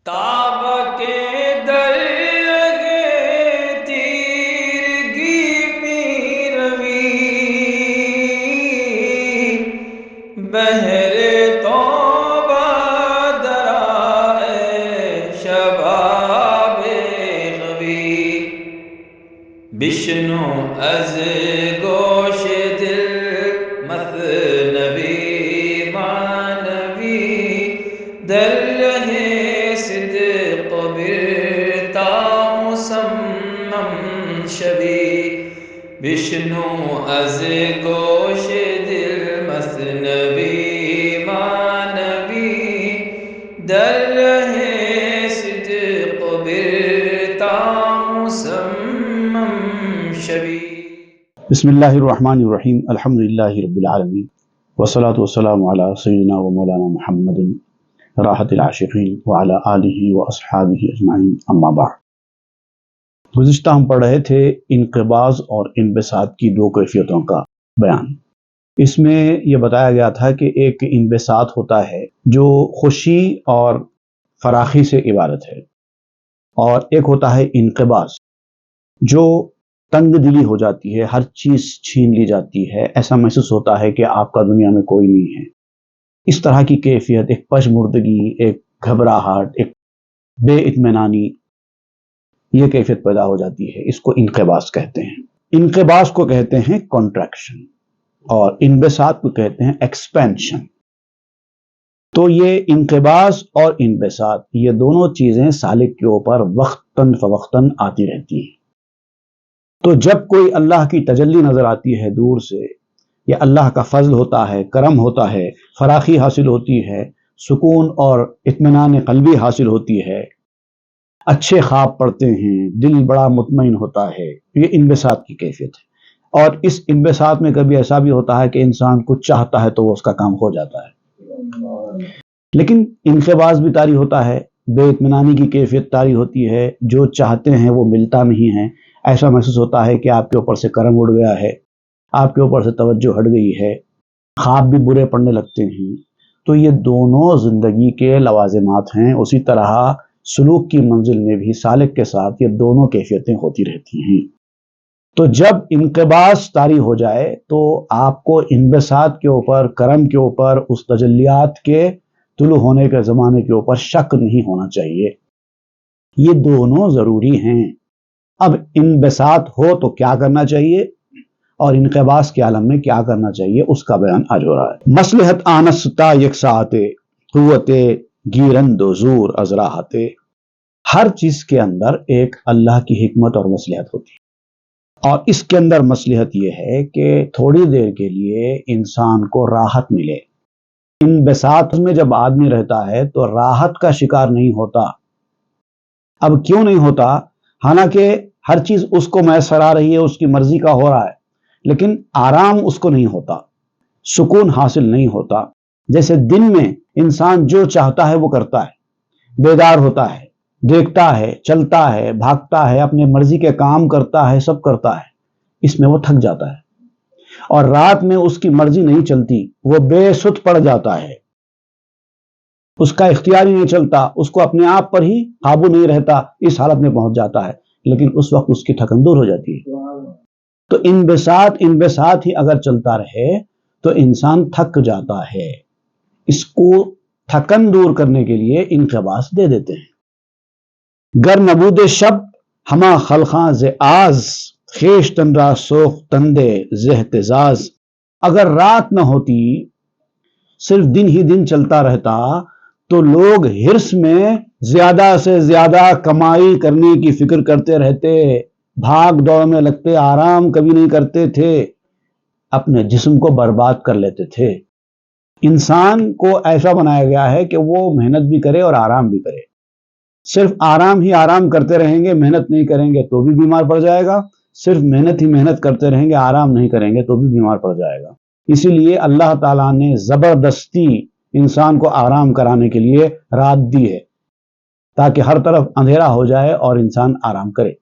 تاب کے درگے تیرگی پیروی بہر توبہ درائے شباب غوی بشنو از گوش دل مثنوی مانوی در رہے صدق برتا مسمم شوی بشنو از گوش دل مثنوی مانوی در رہے صدق برتا مسمم شوی۔ بسم اللہ الرحمن الرحیم، الحمدللہ رب العالمین، والصلاة والسلام علی سیدنا و مولانا محمد راحت العاشقین وعلی آلہ و اصحابہ اجمعین، اما بعد۔ گزشتہ ہم پڑھ رہے تھے انقباض اور انبساط کی دو کیفیتوں کا بیان۔ اس میں یہ بتایا گیا تھا کہ ایک انبساط ہوتا ہے جو خوشی اور فراخی سے عبارت ہے، اور ایک ہوتا ہے انقباض جو تنگ دلی ہو جاتی ہے، ہر چیز چھین لی جاتی ہے، ایسا محسوس ہوتا ہے کہ آپ کا دنیا میں کوئی نہیں ہے۔ اس طرح کی کیفیت، ایک پشمردگی، ایک گھبراہٹ، ایک بے اطمینانی، یہ کیفیت پیدا ہو جاتی ہے، اس کو انقباض کہتے ہیں۔ انقباض کو کہتے ہیں کنٹریکشن اور انبساط کو کہتے ہیں ایکسپینشن۔ تو یہ انقباض اور انبساط، یہ دونوں چیزیں سالک کے اوپر وقتاً فوقتاً آتی رہتی ہیں۔ تو جب کوئی اللہ کی تجلی نظر آتی ہے دور سے، یا اللہ کا فضل ہوتا ہے، کرم ہوتا ہے، فراخی حاصل ہوتی ہے، سکون اور اطمینان قلبی حاصل ہوتی ہے، اچھے خواب پڑتے ہیں، دل بڑا مطمئن ہوتا ہے، یہ انبساط کی کیفیت ہے۔ اور اس انبساط میں کبھی ایسا بھی ہوتا ہے کہ انسان کچھ چاہتا ہے تو وہ اس کا کام ہو جاتا ہے، لیکن انقباض بھی طاری ہوتا ہے، بے اطمینانی کی کیفیت طاری ہوتی ہے، جو چاہتے ہیں وہ ملتا نہیں ہے، ایسا محسوس ہوتا ہے کہ آپ کے اوپر سے کرم اڑ گیا ہے، آپ کے اوپر سے توجہ ہٹ گئی ہے، خواب بھی برے پڑنے لگتے ہیں۔ تو یہ دونوں زندگی کے لوازمات ہیں۔ اسی طرح سلوک کی منزل میں بھی سالک کے ساتھ یہ دونوں کیفیتیں ہوتی رہتی ہیں۔ تو جب انقباض طاری ہو جائے تو آپ کو انبساط کے اوپر، کرم کے اوپر، اس تجلیات کے طلوع ہونے کے زمانے کے اوپر شک نہیں ہونا چاہیے، یہ دونوں ضروری ہیں۔ اب انبساط ہو تو کیا کرنا چاہیے اور انقباض کے عالم میں کیا کرنا چاہیے، اس کا بیان آج ہو رہا ہے۔ مصلحت آنستا یک ساعت قوت گیرند و زور از راحت۔ ہر چیز کے اندر ایک اللہ کی حکمت اور مصلحت ہوتی ہے، اور اس کے اندر مصلحت یہ ہے کہ تھوڑی دیر کے لیے انسان کو راحت ملے۔ انبساط میں جب آدمی رہتا ہے تو راحت کا شکار نہیں ہوتا۔ اب کیوں نہیں ہوتا؟ حالانکہ ہر چیز اس کو میسر آ رہی ہے، اس کی مرضی کا ہو رہا ہے، لیکن آرام اس کو نہیں ہوتا، سکون حاصل نہیں ہوتا۔ جیسے دن میں انسان جو چاہتا ہے وہ کرتا ہے، بیدار ہوتا ہے، دیکھتا ہے، چلتا ہے، بھاگتا ہے، اپنے مرضی کے کام کرتا ہے، سب کرتا ہے، اس میں وہ تھک جاتا ہے۔ اور رات میں اس کی مرضی نہیں چلتی، وہ بے سدھ پڑ جاتا ہے، اس کا اختیار ہی نہیں چلتا، اس کو اپنے آپ پر ہی قابو نہیں رہتا، اس حالت میں پہنچ جاتا ہے، لیکن اس وقت اس کی تھکن دور ہو جاتی ہے۔ تو انبساط ہی اگر چلتا رہے تو انسان تھک جاتا ہے۔ اس کو تھکن دور کرنے کے لیے انقباض دے دیتے ہیں۔ گر نبود شب ہما خلقاں ز آز، خیشتن را سوخ تندے ز اہتزاز۔ اگر رات نہ ہوتی، صرف دن ہی دن چلتا رہتا، تو لوگ ہرس میں زیادہ سے زیادہ کمائی کرنے کی فکر کرتے رہتے، بھاگ دوڑ میں لگتے، آرام کبھی نہیں کرتے تھے، اپنے جسم کو برباد کر لیتے تھے۔ انسان کو ایسا بنایا گیا ہے کہ وہ محنت بھی کرے اور آرام بھی کرے۔ صرف آرام ہی آرام کرتے رہیں گے، محنت نہیں کریں گے تو بھی بیمار پڑ جائے گا، صرف محنت ہی محنت کرتے رہیں گے، آرام نہیں کریں گے تو بھی بیمار پڑ جائے گا۔ اسی لیے اللہ تعالیٰ نے زبردستی انسان کو آرام کرانے کے لیے رات دی ہے، تاکہ ہر طرف اندھیرا ہو جائے اور انسان آرام کرے۔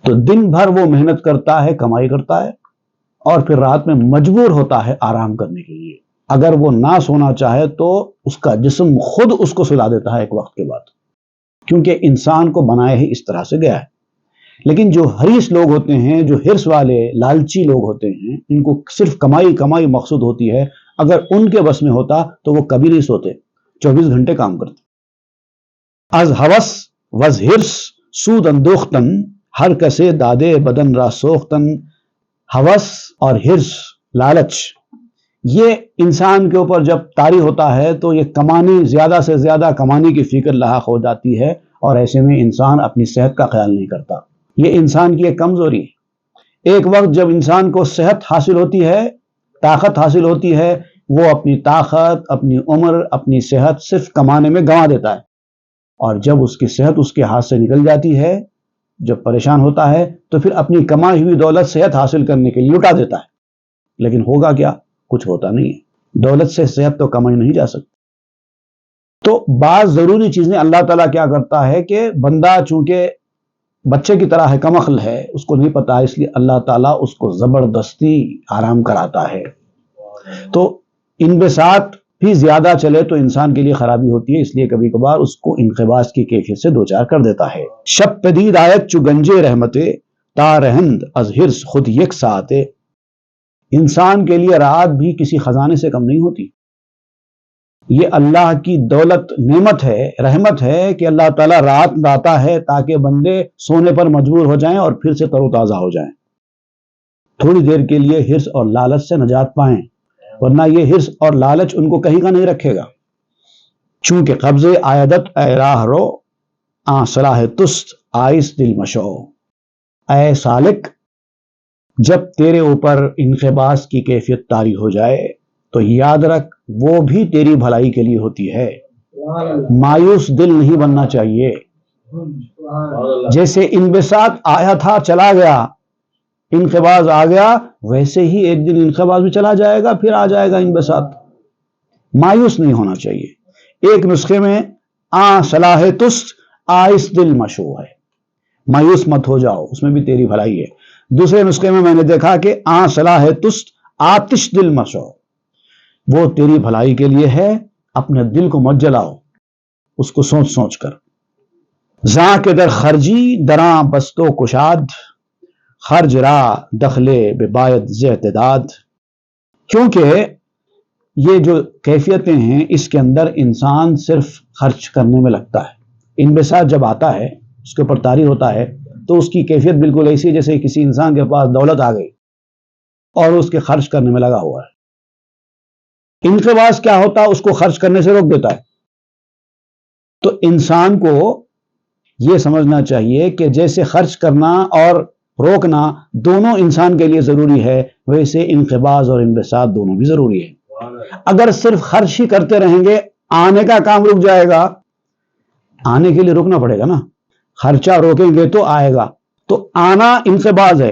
تو دن بھر وہ محنت کرتا ہے، کمائی کرتا ہے، اور پھر رات میں مجبور ہوتا ہے آرام کرنے کے لیے۔ اگر وہ نہ سونا چاہے تو اس کا جسم خود اس کو سلا دیتا ہے ایک وقت کے بعد، کیونکہ انسان کو بنایا ہی اس طرح سے گیا ہے۔ لیکن جو حریص لوگ ہوتے ہیں، جو حرص والے لالچی لوگ ہوتے ہیں، ان کو صرف کمائی کمائی مقصود ہوتی ہے، اگر ان کے بس میں ہوتا تو وہ کبھی نہیں سوتے، 24 گھنٹے کام کرتے۔ از ہوس وز حرص سود اندوختن، ہر کسے دادے بدن را سوختن۔ ہوس اور حرص، لالچ، یہ انسان کے اوپر جب طاری ہوتا ہے تو یہ کمانے، زیادہ سے زیادہ کمانے کی فکر لاحق ہو جاتی ہے، اور ایسے میں انسان اپنی صحت کا خیال نہیں کرتا۔ یہ انسان کی ایک کمزوری ہے۔ ایک وقت جب انسان کو صحت حاصل ہوتی ہے، طاقت حاصل ہوتی ہے، وہ اپنی طاقت، اپنی عمر، اپنی صحت صرف کمانے میں گنوا دیتا ہے، اور جب اس کی صحت اس کے ہاتھ سے نکل جاتی ہے، جب پریشان ہوتا ہے، تو پھر اپنی کمائی ہوئی دولت صحت حاصل کرنے کے لیے لٹا دیتا ہے۔ لیکن ہوگا کیا؟ کچھ ہوتا نہیں ہے۔ دولت سے صحت تو کمائی نہیں جا سکتی۔ تو بعض ضروری چیزیں اللہ تعالیٰ کیا کرتا ہے کہ بندہ چونکہ بچے کی طرح ہے، کم عقل ہے، اس کو نہیں پتا، اس لیے اللہ تعالیٰ اس کو زبردستی آرام کراتا ہے۔ تو انبساط بھی زیادہ چلے تو انسان کے لیے خرابی ہوتی ہے، اس لیے کبھی کبھار اس کو انقباض کی کیفیت سے دوچار کر دیتا ہے۔ شب پدید آیت چو گنجے رحمتے، تا رہند از حرص خود یک ساعتے۔ انسان کے لیے رات بھی کسی خزانے سے کم نہیں ہوتی۔ یہ اللہ کی دولت، نعمت ہے، رحمت ہے کہ اللہ تعالیٰ رات لاتا ہے تاکہ بندے سونے پر مجبور ہو جائیں اور پھر سے تر و تازہ ہو جائیں، تھوڑی دیر کے لیے حرص اور لالچ سے نجات پائیں، ورنہ یہ حرص اور لالچ ان کو کہیں کا نہیں رکھے گا۔ چونکہ قبضے آیدت اے راہ رو، آ صلاح تست آئس دل مشو۔ اے سالک، جب تیرے اوپر انقباض کی کیفیت طاری ہو جائے تو یاد رکھ وہ بھی تیری بھلائی کے لیے ہوتی ہے۔ مایوس دل نہیں بننا چاہیے۔ جیسے انبساط آیا تھا چلا گیا، انقباض آ گیا، ویسے ہی ایک دن انقباض بھی چلا جائے گا، پھر آ جائے گا انبساط۔ مایوس نہیں ہونا چاہیے۔ ایک نسخے میں آ صلاح تست آئس دل مشو ہے، مایوس مت ہو جاؤ، اس میں بھی تیری بھلائی ہے۔ دوسرے نسخے میں نے دیکھا کہ آ صلاح تست آتش دل مشو، وہ تیری بھلائی کے لیے ہے، اپنے دل کو مت جلاؤ، اس کو سوچ سوچ کر۔ زاں کے در خرجی دراں بستو کشاد، خرج را دخلے بباید ز اعتداد۔ کیونکہ یہ جو کیفیتیں ہیں اس کے اندر انسان صرف خرچ کرنے میں لگتا ہے۔ انبساط جب آتا ہے، اس کے اوپر طاری ہوتا ہے، تو اس کی کیفیت بالکل ایسی ہے جیسے کسی انسان کے پاس دولت آ گئی اور اس کے خرچ کرنے میں لگا ہوا ہے۔ انقباض کیا ہوتا ہے؟ اس کو خرچ کرنے سے روک دیتا ہے۔ تو انسان کو یہ سمجھنا چاہیے کہ جیسے خرچ کرنا اور روکنا دونوں انسان کے لیے ضروری ہے، ویسے انقباض اور انبساط دونوں بھی ضروری ہے۔ اگر صرف خرچ ہی کرتے رہیں گے، آنے کا کام رک جائے گا۔ آنے کے لیے رکنا پڑے گا نا، خرچہ روکیں گے تو آئے گا۔ تو آنا انقباض ہے،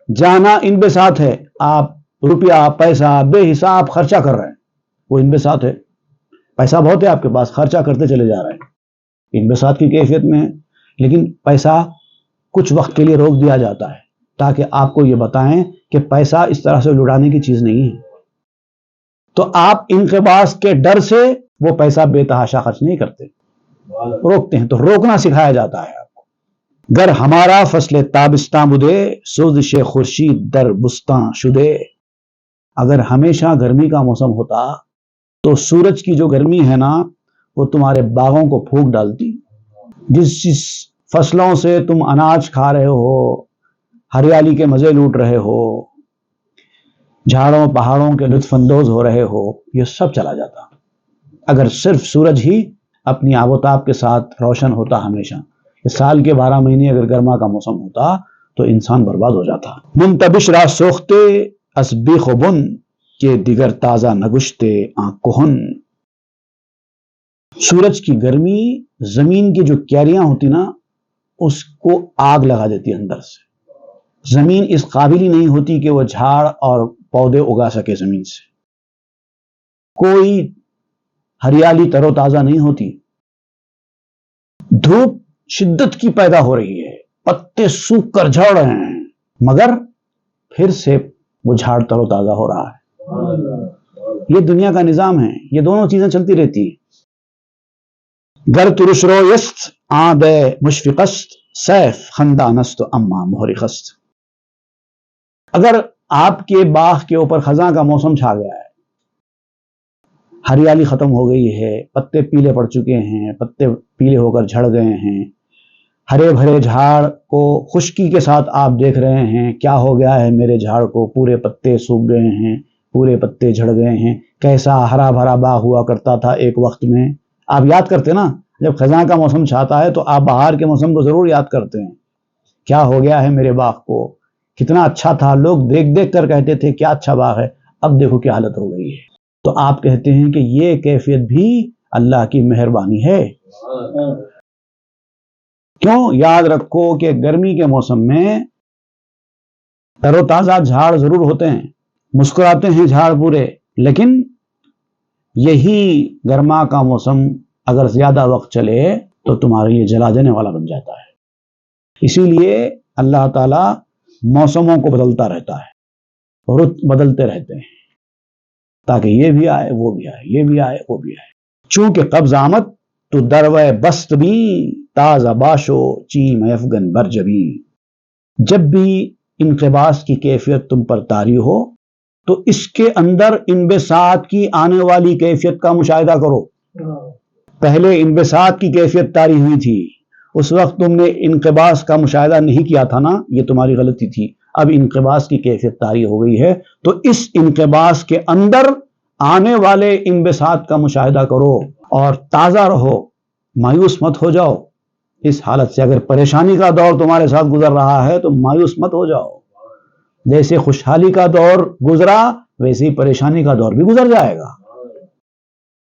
جانا انبساط ہے۔ آپ روپیہ پیسہ بے حساب خرچہ کر رہے ہیں، وہ انبساط ہے۔ پیسہ بہت ہے آپ کے پاس، خرچہ کرتے چلے جا رہے ہیں، انبساط کی کیفیت میں ہے۔ لیکن پیسہ کچھ وقت کے لیے روک دیا جاتا ہے تاکہ آپ کو یہ بتائیں کہ پیسہ اس طرح سے لڑانے کی چیز نہیں ہے۔ تو آپ انقباض کے ڈر سے وہ پیسہ بے تحاشا خرچ نہیں کرتے، روکتے ہیں۔ تو روکنا سکھایا جاتا ہے آپ کو۔ گر ہمارا فصل تابستاں بدے، سوزش خورشید در بستاں شدے۔ اگر ہمیشہ گرمی کا موسم ہوتا تو سورج کی جو گرمی ہے نا، وہ تمہارے باغوں کو پھونک ڈالتی۔ جس فصلوں سے تم اناج کھا رہے ہو، ہریالی کے مزے لوٹ رہے ہو، جھاڑوں پہاڑوں کے لطف اندوز ہو رہے ہو، یہ سب چلا جاتا اگر صرف سورج ہی اپنی آب و تاب کے ساتھ روشن ہوتا ہمیشہ۔ سال کے 12 مہینے اگر گرما کا موسم ہوتا تو انسان برباد ہو جاتا۔ منتبش را سوختے از بیخ و بن، کہ دیگر تازہ نگشتے آنکھ کہن۔ سورج کی گرمی زمین کی جو کیاریاں ہوتی نا، اس کو آگ لگا دیتی اندر سے۔ زمین اس قابل ہی نہیں ہوتی کہ وہ جھاڑ اور پودے اگا سکے۔ زمین سے کوئی ہریالی تر و تازہ نہیں ہوتی۔ دھوپ شدت کی پیدا ہو رہی ہے، پتے سوکھ کر جھڑ رہے ہیں، مگر پھر سے وہ جھاڑ تر و تازہ ہو رہا ہے۔ یہ دنیا کا نظام ہے، یہ دونوں چیزیں چلتی رہتی ہیں۔ گر ترش رویست آب مشفقست، سیف خندانست اما محرقست۔ اگر آپ کے باغ کے اوپر خزاں کا موسم چھا گیا ہے، ہریالی ختم ہو گئی ہے، پتے پیلے پڑ چکے ہیں، پتے پیلے ہو کر جھڑ گئے ہیں، ہرے بھرے جھاڑ کو خشکی کے ساتھ آپ دیکھ رہے ہیں، کیا ہو گیا ہے میرے جھاڑ کو، پورے پتے سوکھ گئے ہیں، پورے پتے جھڑ گئے ہیں، کیسا ہرا بھرا باغ ہوا کرتا تھا ایک وقت میں۔ آپ یاد کرتے نا، جب خزاں کا موسم چھاتا ہے تو آپ بہار کے موسم کو ضرور یاد کرتے ہیں، کیا ہو گیا ہے میرے باغ کو، کتنا اچھا تھا، لوگ دیکھ دیکھ کر کہتے تھے کیا اچھا باغ ہے، اب دیکھو کیا حالت ہو گئی ہے۔ تو آپ کہتے ہیں کہ یہ کیفیت بھی اللہ کی مہربانی ہے۔ کیوں؟ یاد رکھو کہ گرمی کے موسم میں تر و تازہ جھاڑ ضرور ہوتے ہیں، مسکراتے ہیں جھاڑ پورے، لیکن یہی گرما کا موسم اگر زیادہ وقت چلے تو تمہارے لیے جلا دینے والا بن جاتا ہے۔ اسی لیے اللہ تعالیٰ موسموں کو بدلتا رہتا ہے، رت بدلتے رہتے ہیں، تاکہ یہ بھی آئے وہ بھی آئے، یہ بھی آئے وہ بھی آئے۔ چونکہ قبض آمد تو دروے بست بھی، تازہ باشو چیم افغن برجبی۔ جب بھی انقباض کی کیفیت تم پر طاری ہو تو اس کے اندر انبساط کی آنے والی کیفیت کا مشاہدہ کرو۔ پہلے انبساط کی کیفیت طاری ہوئی تھی، اس وقت تم نے انقباض کا مشاہدہ نہیں کیا تھا نا، یہ تمہاری غلطی تھی۔ اب انقباض کی کیفیت طاری ہو گئی ہے تو اس انقباض کے اندر آنے والے انبساط کا مشاہدہ کرو اور تازہ رہو، مایوس مت ہو جاؤ اس حالت سے۔ اگر پریشانی کا دور تمہارے ساتھ گزر رہا ہے تو مایوس مت ہو جاؤ، جیسے خوشحالی کا دور گزرا ویسے ہی پریشانی کا دور بھی گزر جائے گا۔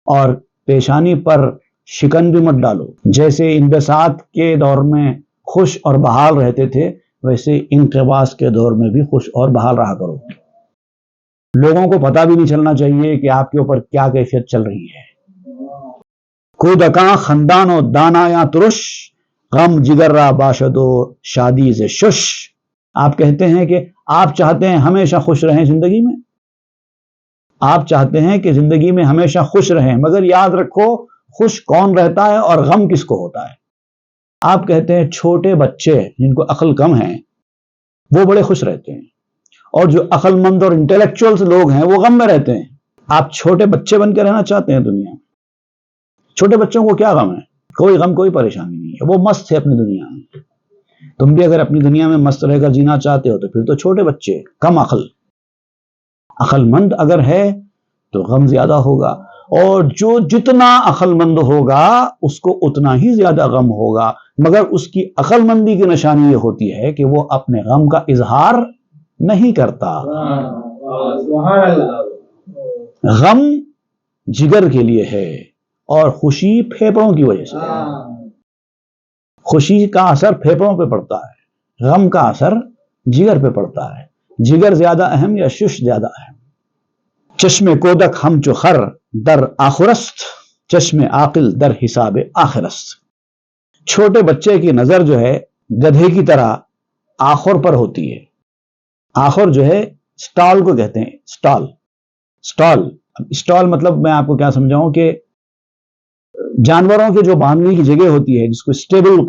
اور پیشانی پر شکن بھی مت ڈالو، جیسے انبساط کے دور میں خوش اور بحال رہتے تھے ویسے انقباض کے دور میں بھی خوش اور بحال رہا کرو۔ لوگوں کو پتہ بھی نہیں چلنا چاہیے کہ آپ کے اوپر کیا کیفیت چل رہی ہے۔ کودکاں خندان و دانا یا ترش، غم جگر را باشد و شادی ز شش۔ آپ کہتے ہیں کہ آپ چاہتے ہیں ہمیشہ خوش رہیں زندگی میں، آپ چاہتے ہیں کہ زندگی میں ہمیشہ خوش رہیں، مگر یاد رکھو خوش کون رہتا ہے اور غم کس کو ہوتا ہے۔ آپ کہتے ہیں چھوٹے بچے جن کو عقل کم ہے وہ بڑے خوش رہتے ہیں، اور جو عقل مند اور انٹلیکچوئلز لوگ ہیں وہ غم میں رہتے ہیں۔ آپ چھوٹے بچے بن کے رہنا چاہتے ہیں دنیا میں؟ چھوٹے بچوں کو کیا غم ہے؟ کوئی غم کوئی پریشانی نہیں ہے، وہ مست ہے اپنی دنیا میں۔ تم بھی اگر اپنی دنیا میں مست رہ کر جینا چاہتے ہو تو پھر تو چھوٹے بچے، کم عقل۔ عقل مند اگر ہے تو غم زیادہ ہوگا، اور جو جتنا عقل مند ہوگا اس کو اتنا ہی زیادہ غم ہوگا، مگر اس کی عقل مندی کی نشانی یہ ہوتی ہے کہ وہ اپنے غم کا اظہار نہیں کرتا۔ غم جگر کے لیے ہے اور خوشی پھیپڑوں کی وجہ سے ہے۔ خوشی کا اثر پھیپڑوں پہ پڑتا ہے، غم کا اثر جگر پہ پڑتا ہے۔ جگر زیادہ اہم یا شش زیادہ اہم؟ چشم کودک ہم چو خر در آخرست، چشم عاقل در حساب آخرست۔ چھوٹے بچے کی نظر جو ہے گدھے کی طرح آخر پر ہوتی ہے۔ آخر جو ہے سٹال کو کہتے ہیں، سٹال مطلب میں آپ کو کیا سمجھاؤں کہ جانوروں کے جو باندھنے کی جگہ ہوتی ہے جس کو سٹیبل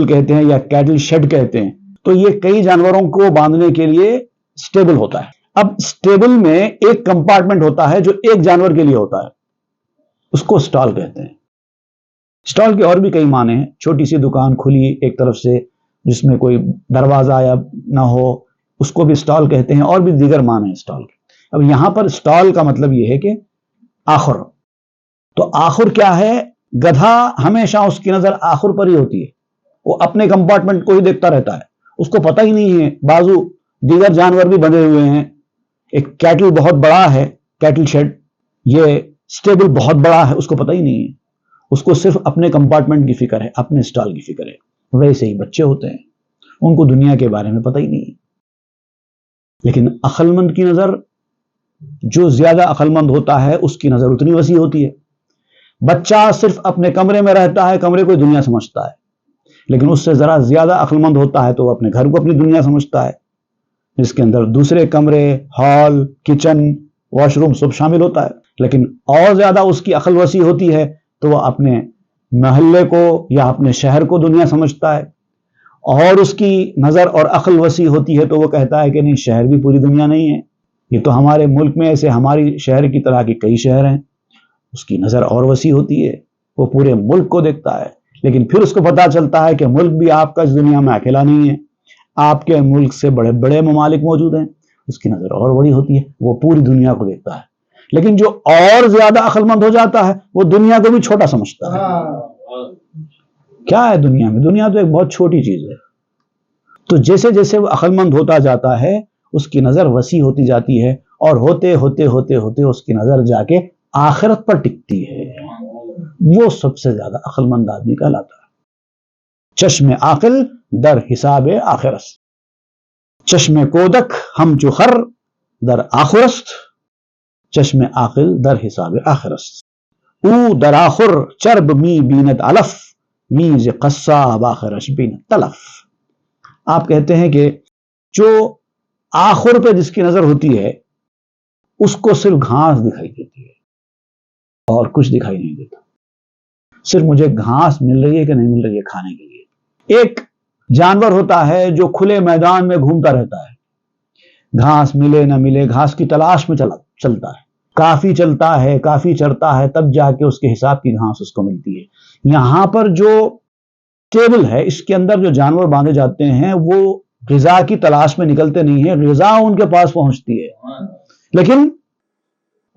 کہتے ہیں یا کیٹل شیڈ کہتے ہیں، تو یہ کئی جانوروں کو باندھنے کے لیے سٹیبل ہوتا ہے۔ اب سٹیبل میں ایک کمپارٹمنٹ ہوتا ہے جو ایک جانور کے لیے ہوتا ہے، اس کو سٹال کہتے ہیں۔ سٹال کے اور بھی کئی معنی ہیں، چھوٹی سی دکان کھلی ایک طرف سے جس میں کوئی دروازہ یا نہ ہو، اس کو بھی سٹال کہتے ہیں، اور بھی دیگر معنی ہیں سٹال کے۔ اب یہاں پر سٹال کا مطلب یہ ہے کہ آخر۔ تو آخر کیا ہے؟ گدھا ہمیشہ اس کی نظر آخر پر ہی ہوتی ہے، وہ اپنے کمپارٹمنٹ کو ہی دیکھتا رہتا ہے، اس کو پتہ ہی نہیں ہے بازو دیگر جانور بھی بندھے ہوئے ہیں۔ ایک کیٹل بہت بڑا ہے، کیٹل شیڈ، یہ سٹیبل بہت بڑا ہے، اس کو پتہ ہی نہیں ہے، اس کو صرف اپنے کمپارٹمنٹ کی فکر ہے، اپنے سٹال کی فکر ہے۔ ویسے ہی بچے ہوتے ہیں، ان کو دنیا کے بارے میں پتہ ہی نہیں ہے۔ لیکن عقل مند کی نظر، جو زیادہ عقل مند ہوتا ہے اس کی نظر اتنی وسیع ہوتی ہے۔ بچہ صرف اپنے کمرے میں رہتا ہے، کمرے کو دنیا سمجھتا ہے، لیکن اس سے ذرا زیادہ عقل مند ہوتا ہے تو وہ اپنے گھر کو اپنی دنیا سمجھتا ہے، جس کے اندر دوسرے کمرے، ہال، کچن، واش روم سب شامل ہوتا ہے. لیکن اور زیادہ اس کی عقل وسیع ہوتی ہے تو وہ اپنے محلے کو یا اپنے شہر کو دنیا سمجھتا ہے. اور اس کی نظر اور عقل وسیع ہوتی ہے تو وہ کہتا ہے کہ نہیں، شہر بھی پوری دنیا نہیں ہے، یہ تو ہمارے ملک میں ایسے ہماری شہر کی طرح کے کئی شہر ہیں. اس کی نظر اور وسیع ہوتی ہے، وہ پورے ملک کو دیکھتا ہے. لیکن پھر اس کو پتا چلتا ہے کہ ملک بھی آپ کا اس دنیا میں اکیلا نہیں ہے، آپ کے ملک سے بڑے بڑے ممالک موجود ہیں. اس کی نظر اور بڑی ہوتی ہے، وہ پوری دنیا کو دیکھتا ہے. لیکن جو اور زیادہ عقل مند ہو جاتا ہے وہ دنیا کو بھی چھوٹا سمجھتا ہے. کیا ہے دنیا میں؟ دنیا تو ایک بہت چھوٹی چیز ہے. تو جیسے جیسے وہ عقل مند ہوتا جاتا ہے اس کی نظر وسیع ہوتی جاتی ہے، اور ہوتے ہوتے ہوتے ہوتے اس کی نظر جا کے آخرت پر ٹکتی ہے. وہ سب سے زیادہ عقل مند آدمی کہلاتا ہے. چشم عاقل در حساب آخرست، چشم کودک ہم چو خر در آخرست، چشم عاقل در حساب آخرست. او در آخر چرب می بیند علف، میز قصاب آخرش بیند تلف. آپ کہتے ہیں کہ جو آخر پہ جس کی نظر ہوتی ہے اس کو صرف گھاس دکھائی دیتی ہے اور کچھ دکھائی نہیں دیتا. صرف مجھے گھاس مل رہی ہے کہ نہیں مل رہی ہے کھانے کے لیے. ایک جانور ہوتا ہے جو کھلے میدان میں گھومتا رہتا ہے، گھاس ملے نہ ملے گھاس کی تلاش میں چلتا ہے، کافی چلتا ہے، کافی چرتا ہے، تب جا کے اس کے حساب کی گھاس اس کو ملتی ہے. یہاں پر جو ٹیبل ہے اس کے اندر جو جانور باندھے جاتے ہیں وہ غذا کی تلاش میں نکلتے نہیں ہیں، غذا ان کے پاس پہنچتی ہے، لیکن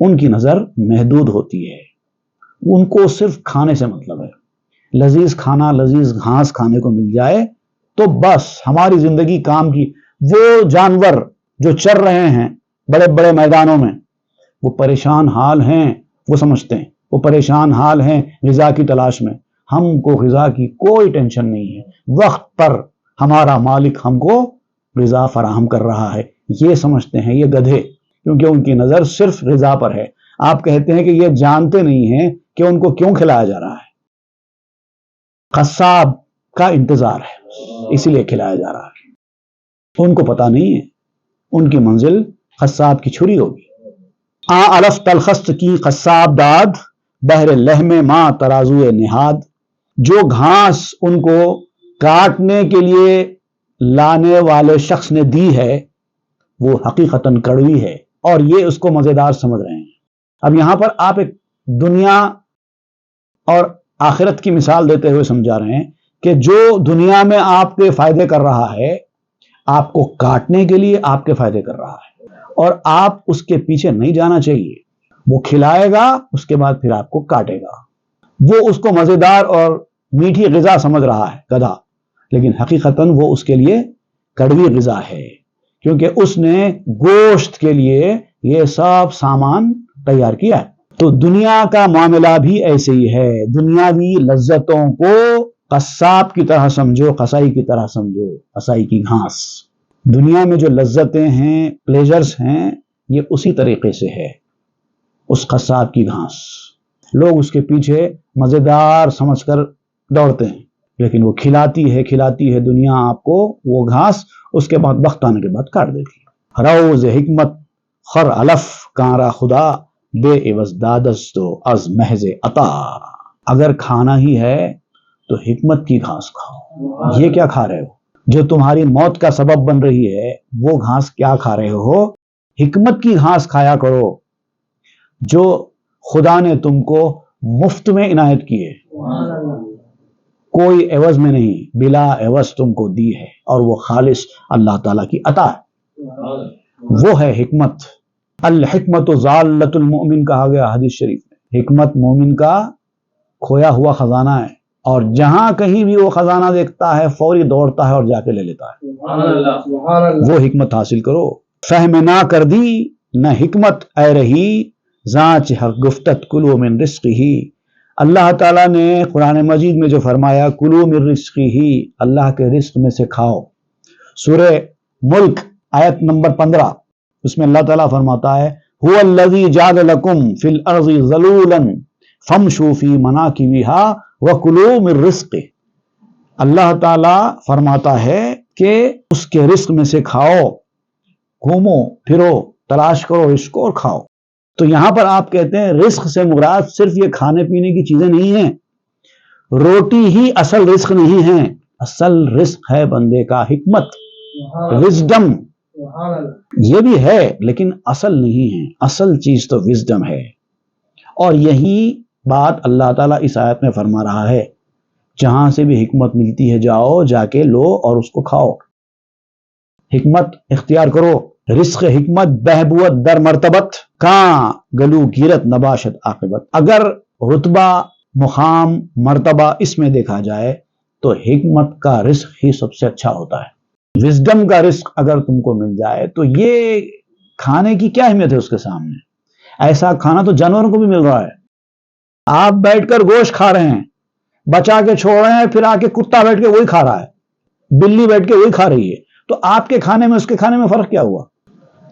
ان کی نظر محدود ہوتی ہے. ان کو صرف کھانے سے مطلب ہے. لذیذ کھانا، لذیذ گھاس کھانے کو مل جائے تو بس ہماری زندگی کام کی. وہ جانور جو چر رہے ہیں بڑے بڑے میدانوں میں وہ پریشان حال ہیں، وہ سمجھتے ہیں وہ پریشان حال ہیں غذا کی تلاش میں. ہم کو غذا کی کوئی ٹینشن نہیں ہے، وقت پر ہمارا مالک ہم کو غذا فراہم کر رہا ہے. یہ سمجھتے ہیں یہ گدھے، کیونکہ ان کی نظر صرف غذا پر ہے. آپ کہتے ہیں کہ یہ جانتے نہیں ہیں کہ ان کو کیوں کھلایا جا رہا ہے. قصاب کا انتظار ہے اسی لیے کھلایا جا رہا ہے. ان کو پتا نہیں ہے ان کی منزل قصاب کی چھری ہوگی. الف تلخست کی قصاب داد، بہر لحم ماں ترازو نہاد. جو گھاس ان کو کاٹنے کے لیے لانے والے شخص نے دی ہے وہ حقیقتاً کڑوی ہے، اور یہ اس کو مزیدار سمجھ رہے ہیں. اب یہاں پر آپ ایک دنیا اور آخرت کی مثال دیتے ہوئے سمجھا رہے ہیں کہ جو دنیا میں آپ کے فائدے کر رہا ہے آپ کو کاٹنے کے لیے آپ کے فائدے کر رہا ہے، اور آپ اس کے پیچھے نہیں جانا چاہیے. وہ کھلائے گا اس کے بعد پھر آپ کو کاٹے گا. وہ اس کو مزیدار اور میٹھی غذا سمجھ رہا ہے گدھا، لیکن حقیقتاً وہ اس کے لیے کڑوی غذا ہے، کیونکہ اس نے گوشت کے لیے یہ سب سامان تیار کیا ہے. تو دنیا کا معاملہ بھی ایسے ہی ہے. دنیاوی لذتوں کو قصاب کی طرح سمجھو، قصائی کی طرح سمجھو، قصائی کی گھاس. دنیا میں جو لذتیں ہیں، پلیجرز ہیں، یہ اسی طریقے سے ہے، اس قصاب کی گھاس. لوگ اس کے پیچھے مزیدار سمجھ کر دوڑتے ہیں، لیکن وہ کھلاتی ہے دنیا آپ کو وہ گھاس، اس کے بعد وقت آنے کے بعد کاٹ دیتی ہے. روز حکمت خر علف کارا خدا، بے عوض دادستو از محض عطا. اگر کھانا ہی ہے تو حکمت کی گھاس کھاؤ. یہ کیا کھا رہے ہو؟ جو تمہاری موت کا سبب بن رہی ہے وہ گھاس کیا کھا رہے ہو؟ حکمت کی گھاس کھایا کرو جو خدا نے تم کو مفت میں عنایت کی ہے، کوئی عوض میں نہیں، بلا عوض تم کو دی ہے، اور وہ خالص اللہ تعالیٰ کی عطا ہے. وہ ہے حکمت. الحکمت ضالۃ المؤمن کہا گیا حدیث شریف میں. حکمت مومن کا کھویا ہوا خزانہ ہے، اور جہاں کہیں بھی وہ خزانہ دیکھتا ہے فوری دوڑتا ہے اور جا کے لے لیتا ہے. وہ حکمت حاصل کرو. فہم نہ کر دی نہ حکمت اے رہی، زانچ حق گفتت کلو من رزق ہی. اللہ تعالیٰ نے قرآن مجید میں جو فرمایا کلو من رزق ہی، اللہ کے رزق میں سے کھاؤ. سورہ ملک آیت نمبر 15 اس میں اللہ تعالیٰ فرماتا ہے هو الذی جعل لکم فی الارض ذلولا فامشوا فی مناکبہا وکلوا من رزقہ. اللہ تعالیٰ فرماتا ہے کہ اس کے رزق میں سے کھاؤ، گھومو پھرو، تلاش کرو رزق اور کھاؤ. تو یہاں پر آپ کہتے ہیں رزق سے مراد صرف یہ کھانے پینے کی چیزیں نہیں ہیں، روٹی ہی اصل رزق نہیں ہے، اصل رزق ہے بندے کا حکمت، وزڈم، یہ بھی ہے لیکن اصل نہیں ہے، اصل چیز تو وزڈم ہے۔ اور یہی بات اللہ تعالیٰ اس آیت میں فرما رہا ہے، جہاں سے بھی حکمت ملتی ہے جاؤ جا کے لو اور اس کو کھاؤ، حکمت اختیار کرو۔ رزق حکمت بہبود در مرتبت، کاں گلو گیرت نباشت عاقبت۔ اگر رتبہ، مقام، مرتبہ اس میں دیکھا جائے تو حکمت کا رزق ہی سب سے اچھا ہوتا ہے۔ وزڈم کا رزق اگر تم کو مل جائے تو یہ کھانے کی کیا اہمیت ہے اس کے سامنے؟ ایسا کھانا تو جانوروں کو بھی مل رہا ہے، آپ بیٹھ کر گوشت کھا رہے ہیں، بچا کے چھوڑ رہے ہیں، پھر آ کے کتا بیٹھ کے وہی کھا رہا ہے، بلی بیٹھ کے وہی کھا رہی ہے، تو آپ کے کھانے میں اس کے کھانے میں فرق کیا ہوا؟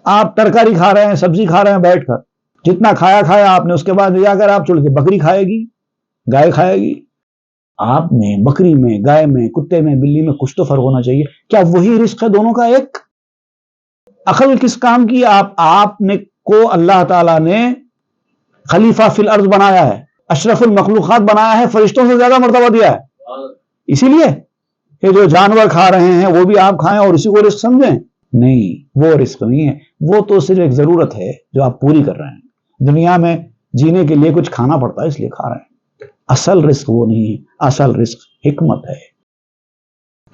آپ ترکاری کھا رہے ہیں، سبزی کھا رہے ہیں بیٹھ کر، جتنا کھایا آپ نے، اس کے بعد جا کر آپ چڑھ کے بکری کھائے گی، گائے کھائے گی۔ آپ میں، بکری میں، گائے میں، کتے میں، بلی میں کچھ تو فرق ہونا چاہیے۔ کیا وہی رزق ہے دونوں کا ایک؟ عقل کس کام کی؟ آپ نے کو اللہ تعالیٰ نے خلیفہ فی الارض بنایا ہے، اشرف المخلوقات بنایا ہے، فرشتوں سے زیادہ مرتبہ دیا ہے، اسی لیے کہ جو جانور کھا رہے ہیں وہ بھی آپ کھائیں اور اسی کو رزق سمجھیں؟ نہیں، وہ رزق نہیں ہے، وہ تو صرف ایک ضرورت ہے جو آپ پوری کر رہے ہیں۔ دنیا میں جینے کے لیے کچھ کھانا پڑتا ہے اس لیے کھا رہے ہیں، اصل رزق وہ نہیں ہے، اصل رزق حکمت ہے،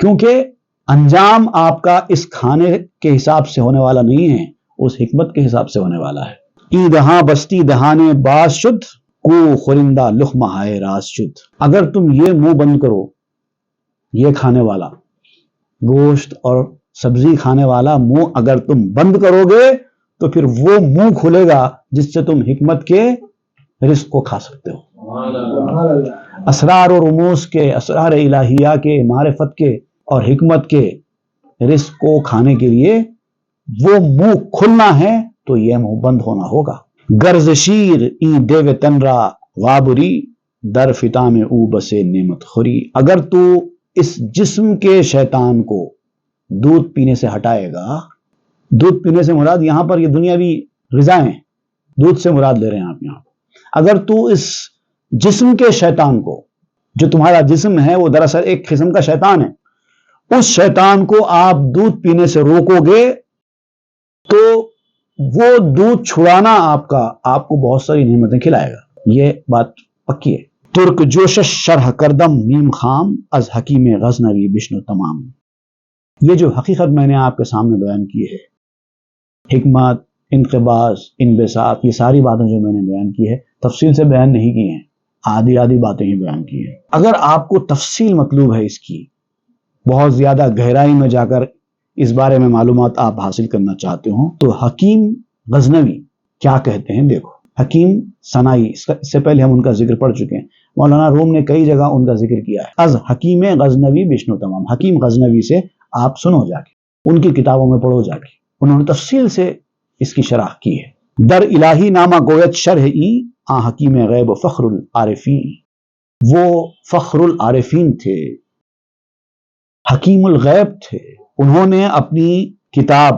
کیونکہ انجام آپ کا اس کھانے کے حساب سے ہونے والا نہیں ہے، اس حکمت کے حساب سے ہونے والا ہے۔ ای دہاں بستی دہانے باز شد، کو خورندہ لقمہ ہائے راز شد۔ اگر تم یہ منہ بند کرو، یہ کھانے والا گوشت اور سبزی کھانے والا منہ اگر تم بند کرو گے تو پھر وہ منہ کھلے گا جس سے تم حکمت کے رزق کو کھا سکتے ہو، اسرار و رموز کے، اسرار الہیہ کے، معرفت کے اور حکمت کے رزق کو کھانے کے لیے وہ منہ کھلنا ہے تو یہ منہ بند ہونا ہوگا۔ گرز شیر ای دیو تنرا وابری، در فتا میں او بسے نعمت خوری۔ اگر تو اس جسم کے شیطان کو دودھ پینے سے ہٹائے گا، دودھ پینے سے مراد یہاں پر یہ دنیاوی غذائیں، دودھ سے مراد لے رہے ہیں آپ یہاں۔ اگر تو اس جسم کے شیطان کو، جو تمہارا جسم ہے وہ دراصل ایک قسم کا شیطان ہے، اس شیطان کو آپ دودھ پینے سے روکو گے تو وہ دودھ چھڑانا آپ کو بہت ساری نعمتیں کھلائے گا، یہ بات پکی ہے۔ ترک جوشش شرح کردم نیم خام، از حکیم غزنوی بشنو تمام۔ یہ جو حقیقت میں نے آپ کے سامنے بیان کی ہے، حکمت، انقباض، انبساط، یہ ساری باتیں جو میں نے بیان کی ہے تفصیل سے بیان نہیں کی ہیں، آدھی باتیں ہی بیان کی ہیں۔ اگر آپ کو تفصیل مطلوب ہے اس کی، بہت زیادہ گہرائی میں جا کر اس بارے میں معلومات آپ حاصل کرنا چاہتے ہوں تو حکیم غزنوی کیا کہتے ہیں دیکھو۔ حکیم ثنائی، اس سے پہلے ہم ان کا ذکر پڑھ چکے ہیں، مولانا روم نے کئی جگہ ان کا ذکر کیا ہے۔ از حکیم غزنوی بشنو تمام، حکیم غزنوی سے آپ سنو جا کے، ان کی کتابوں میں پڑھو جا کے، انہوں نے تفصیل سے اس کی شرح کی ہے۔ در الہی نامہ گویت شرح ای، آ حکیم غیب و فخر العارفین، وہ فخر العارفین تھے، حکیم الغیب تھے، انہوں نے اپنی کتاب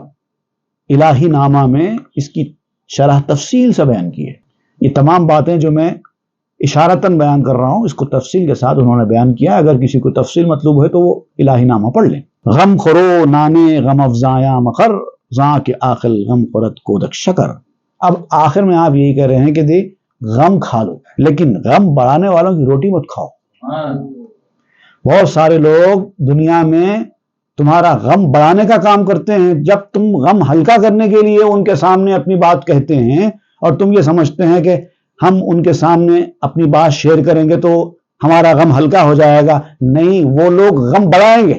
الہی نامہ میں اس کی شرح تفصیل سے بیان کی ہے۔ یہ تمام باتیں جو میں اشارتاً بیان کر رہا ہوں اس کو تفصیل کے ساتھ انہوں نے بیان کیا۔ اگر کسی کو تفصیل مطلوب ہے تو وہ الہی نامہ پڑھ لیں۔ غم خورو نانے غم افزایا مخر، زاں کے عاقل غم خورت کودک شکر۔ اب آخر میں آپ یہی کہہ رہے ہیں کہ غم کھا لو لیکن غم بڑھانے والوں کی روٹی مت کھاؤ۔ بہت سارے لوگ دنیا میں تمہارا غم بڑھانے کا کام کرتے ہیں، جب تم غم ہلکا کرنے کے لیے ان کے سامنے اپنی بات کہتے ہیں اور تم یہ سمجھتے ہیں کہ ہم ان کے سامنے اپنی بات شیئر کریں گے تو ہمارا غم ہلکا ہو جائے گا، نہیں، وہ لوگ غم بڑھائیں گے۔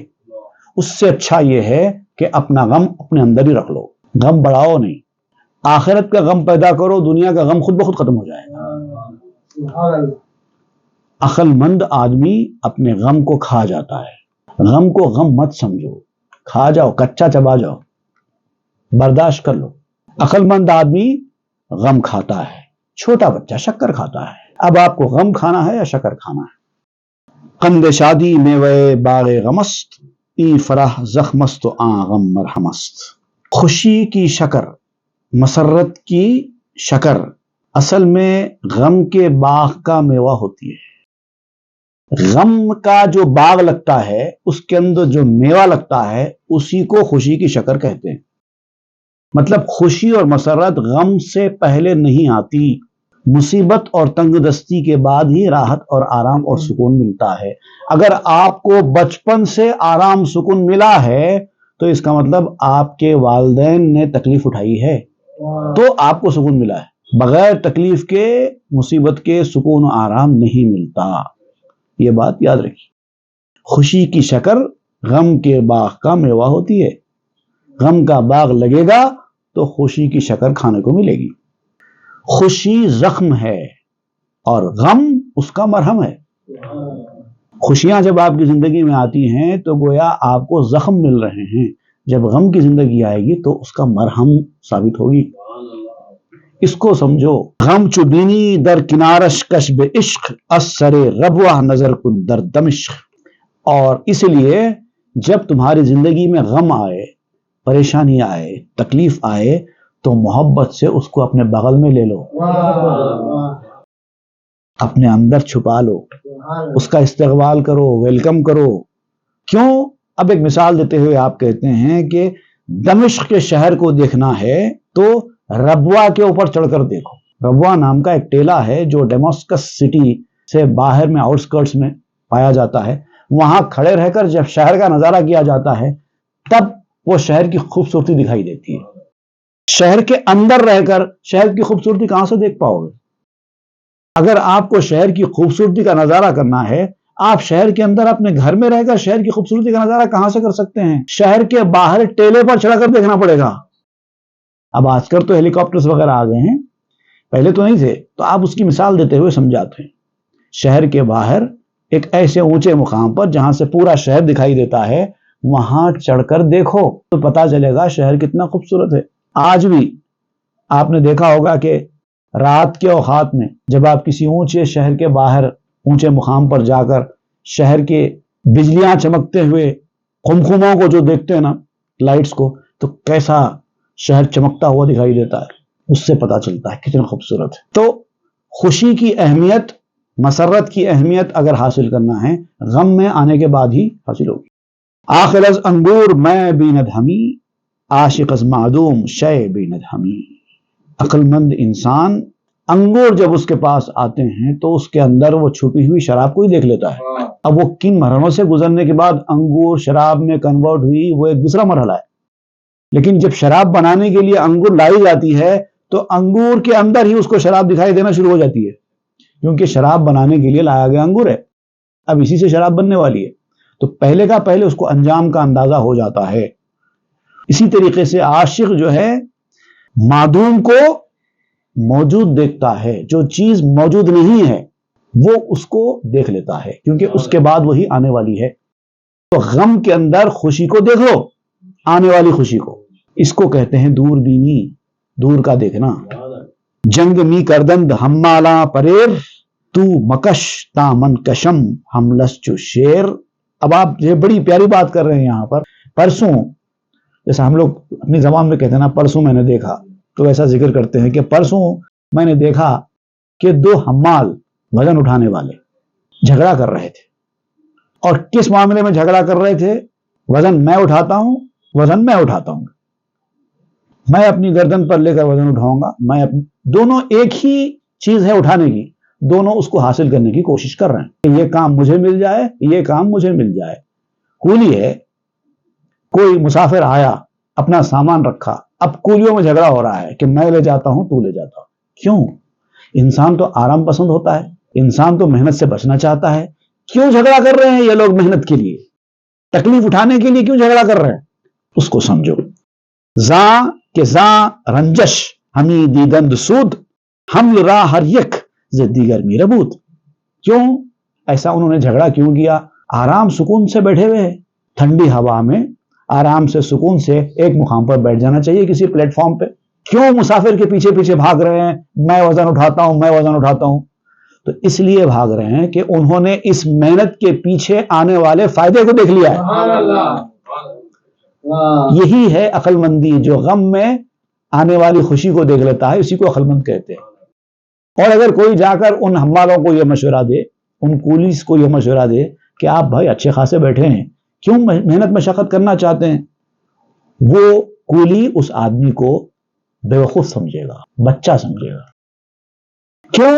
اس سے اچھا یہ ہے کہ اپنا غم اپنے اندر ہی رکھ لو، غم بڑھاؤ نہیں، آخرت کا غم پیدا کرو، دنیا کا غم خود بخود ختم ہو جائے گا۔ عقل مند آدمی اپنے غم کو کھا جاتا ہے، غم کو غم مت سمجھو، کھا جاؤ، کچا چبا جاؤ، برداشت کر لو۔ عقل مند آدمی غم کھاتا ہے، چھوٹا بچہ شکر کھاتا ہے۔ اب آپ کو غم کھانا ہے یا شکر کھانا ہے؟ قند شادی میوے باغ غمست، ای فرح زخمست و آن غم مرہمست۔ خوشی کی شکر، مسرت کی شکر اصل میں غم کے باغ کا میوہ ہوتی ہے. غم کا جو باغ لگتا ہے اس کے اندر جو میوہ لگتا ہے اسی کو خوشی کی شکر کہتے ہیں. مطلب خوشی اور مسرت غم سے پہلے نہیں آتی، مصیبت اور تنگ دستی کے بعد ہی راحت اور آرام اور سکون ملتا ہے. اگر آپ کو بچپن سے آرام سکون ملا ہے تو اس کا مطلب آپ کے والدین نے تکلیف اٹھائی ہے تو آپ کو سکون ملا ہے. بغیر تکلیف کے مصیبت کے سکون و آرام نہیں ملتا. یہ بات یاد رکھیے. خوشی کی شکر غم کے باغ کا میوہ ہوتی ہے. غم کا باغ لگے گا تو خوشی کی شکر کھانے کو ملے گی. خوشی زخم ہے اور غم اس کا مرہم ہے. خوشیاں جب آپ کی زندگی میں آتی ہیں تو گویا آپ کو زخم مل رہے ہیں، جب غم کی زندگی آئے گی تو اس کا مرہم ثابت ہوگی. اس کو سمجھو. غم چبینی در کنارش کشب عشق، اثر ربوہ نظر کن در دمشق. اور اس لیے جب تمہاری زندگی میں غم آئے، پریشانی آئے، تکلیف آئے تو محبت سے اس کو اپنے بغل میں لے لو، اپنے اندر چھپا لو، اس کا استقبال کرو، ویلکم کرو. کیوں؟ اب ایک مثال دیتے ہوئے آپ کہتے ہیں کہ دمشق کے شہر کو دیکھنا ہے تو ربوہ کے اوپر چڑھ کر دیکھو. ربوہ نام کا ایک ٹیلہ ہے جو ڈیماسکس سٹی سے باہر میں آؤٹ سکرٹس میں پایا جاتا ہے. وہاں کھڑے رہ کر جب شہر کا نظارہ کیا جاتا ہے تب وہ شہر کی خوبصورتی دکھائی دیتی ہے. شہر کے اندر رہ کر شہر کی خوبصورتی کہاں سے دیکھ پاؤ گے؟ اگر آپ کو شہر کی خوبصورتی کا نظارہ کرنا ہے، آپ شہر کے اندر اپنے گھر میں رہ کر شہر کی خوبصورتی کا نظارہ کہاں سے کر سکتے ہیں؟ شہر کے باہر ٹیلے پر چڑھ کر دیکھنا پڑے گا. اب آج کل تو ہیلی کاپٹرز وغیرہ آ گئے ہیں، پہلے تو نہیں تھے. تو آپ اس کی مثال دیتے ہوئے سمجھاتے ہیں. شہر کے باہر ایک ایسے اونچے مقام پر جہاں سے پورا شہر دکھائی دیتا ہے، وہاں چڑھ کر دیکھو تو پتا چلے گا شہر کتنا خوبصورت ہے. آج بھی آپ نے دیکھا ہوگا کہ رات کے اوقات میں جب آپ کسی اونچے شہر کے باہر اونچے مقام پر جا کر شہر کے بجلیاں چمکتے ہوئے خمخموں کو جو دیکھتے ہیں نا، لائٹس کو، تو کیسا شہر چمکتا ہوا دکھائی دیتا ہے. اس سے پتا چلتا ہے کتنا خوبصورت ہے. تو خوشی کی اہمیت، مسرت کی اہمیت اگر حاصل کرنا ہے غم میں آنے کے بعد ہی حاصل ہوگی. آخر از انگور میں بیند ہمی، عاشق از معدوم شے بیند ہمی. عقل مند انسان انگور جب اس کے پاس آتے ہیں تو اس کے اندر وہ چھپی ہوئی شراب کو ہی دیکھ لیتا ہے. اب وہ کن مرحلوں سے گزرنے کے بعد انگور شراب میں کنورٹ ہوئی وہ ایک دوسرا مرحلہ ہے. لیکن جب شراب بنانے کے لیے انگور لائی جاتی ہے تو انگور کے اندر ہی اس کو شراب دکھائی دینا شروع ہو جاتی ہے، کیونکہ شراب بنانے کے لیے لایا گیا انگور ہے، اب اسی سے شراب بننے والی ہے. تو پہلے کا پہلے اس کو انجام کا اندازہ ہو جاتا ہے. اسی طریقے سے عاشق جو ہے معدوم کو موجود دیکھتا ہے، جو چیز موجود نہیں ہے وہ اس کو دیکھ لیتا ہے کیونکہ اس کے بعد وہی آنے والی ہے. تو غم کے اندر خوشی کو دیکھو، آنے والی خوشی کو. اس کو کہتے ہیں دور بینی، دور کا دیکھنا. جنگ می کردند ہمالا پریر، تو مکش تامن کشم ہم لسچو شیر. اب آپ یہ بڑی پیاری بات کر رہے ہیں یہاں پر. پرسوں، جیسا ہم لوگ اپنی زبان میں کہتے ہیں نا، پرسوں میں نے دیکھا، تو ایسا ذکر کرتے ہیں کہ پرسوں میں نے دیکھا کہ دو حمال وزن اٹھانے والے جھگڑا کر رہے تھے. اور کس معاملے میں جھگڑا کر رہے تھے؟ وزن میں اٹھاتا ہوں، وزن میں اٹھاتا ہوں، میں اپنی گردن پر لے کر وزن اٹھاؤں گا، میں دونوں ایک ہی چیز ہے اٹھانے کی، دونوں اس کو حاصل کرنے کی کوشش کر رہے ہیں کہ یہ کام مجھے مل جائے، یہ کام مجھے مل جائے. کولی ہے، کوئی مسافر آیا، اپنا سامان رکھا، اب کولیوں میں جھگڑا ہو رہا ہے کہ میں لے جاتا ہوں، تو لے جاتا ہوں. کیوں؟ انسان تو آرام پسند ہوتا ہے، انسان تو محنت سے بچنا چاہتا ہے. کیوں جھگڑا کر رہے ہیں یہ لوگ؟ محنت کے لیے، تکلیف اٹھانے کے لیے کیوں جھگڑا کر رہے ہیں؟ اس کو سمجھو. زاں کہ زاں رنجش ہمی دیدند سود، حمل را ہر یک ز دیگر می ربود. کیوں ایسا انہوں نے جھگڑا کیوں کیا؟ آرام سکون سے بیٹھے ہوئے ہیں، ٹھنڈی ہوا میں آرام سے سکون سے ایک مقام پر بیٹھ جانا چاہیے کسی پلیٹ فارم پہ. کیوں مسافر کے پیچھے پیچھے بھاگ رہے ہیں؟ میں وزن اٹھاتا ہوں، میں وزن اٹھاتا ہوں. تو اس لیے بھاگ رہے ہیں کہ انہوں نے اس محنت کے پیچھے آنے والے فائدے کو دیکھ لیا ہے. یہی ہے عقل مندی، جو غم میں آنے والی خوشی کو دیکھ لیتا ہے، اسی کو عقل مند کہتے ہیں. اور اگر کوئی جا کر ان حمالوں کو یہ مشورہ دے، ان کولیز کو یہ مشورہ دے کہ آپ بھائی اچھے خاصے بیٹھے ہیں، کیوں محنت مشقت کرنا چاہتے ہیں، وہ کولی اس آدمی کو بیوقوف سمجھے گا، بچہ سمجھے گا۔ کیوں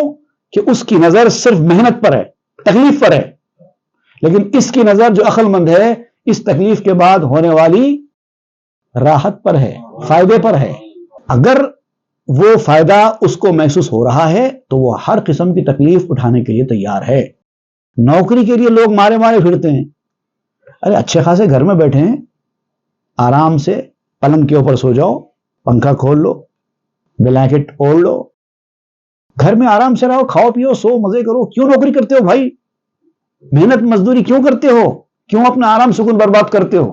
کہ اس کی نظر صرف محنت پر ہے، تکلیف پر ہے، لیکن اس کی نظر جو عقل مند ہے اس تکلیف کے بعد ہونے والی راحت پر ہے، فائدے پر ہے۔ اگر وہ فائدہ اس کو محسوس ہو رہا ہے تو وہ ہر قسم کی تکلیف اٹھانے کے لیے تیار ہے۔ نوکری کے لیے لوگ مارے مارے پھرتے ہیں، ارے اچھے خاصے گھر میں بیٹھے ہیں، آرام سے پلنگ کے اوپر سو جاؤ، پنکھا کھول لو، بلینکٹ اوڑھ لو، گھر میں آرام سے رہو، کھاؤ پیو، سو، مزے کرو۔ کیوں نوکری کرتے ہو بھائی؟ محنت مزدوری کیوں کرتے ہو؟ کیوں اپنا آرام سکون برباد کرتے ہو؟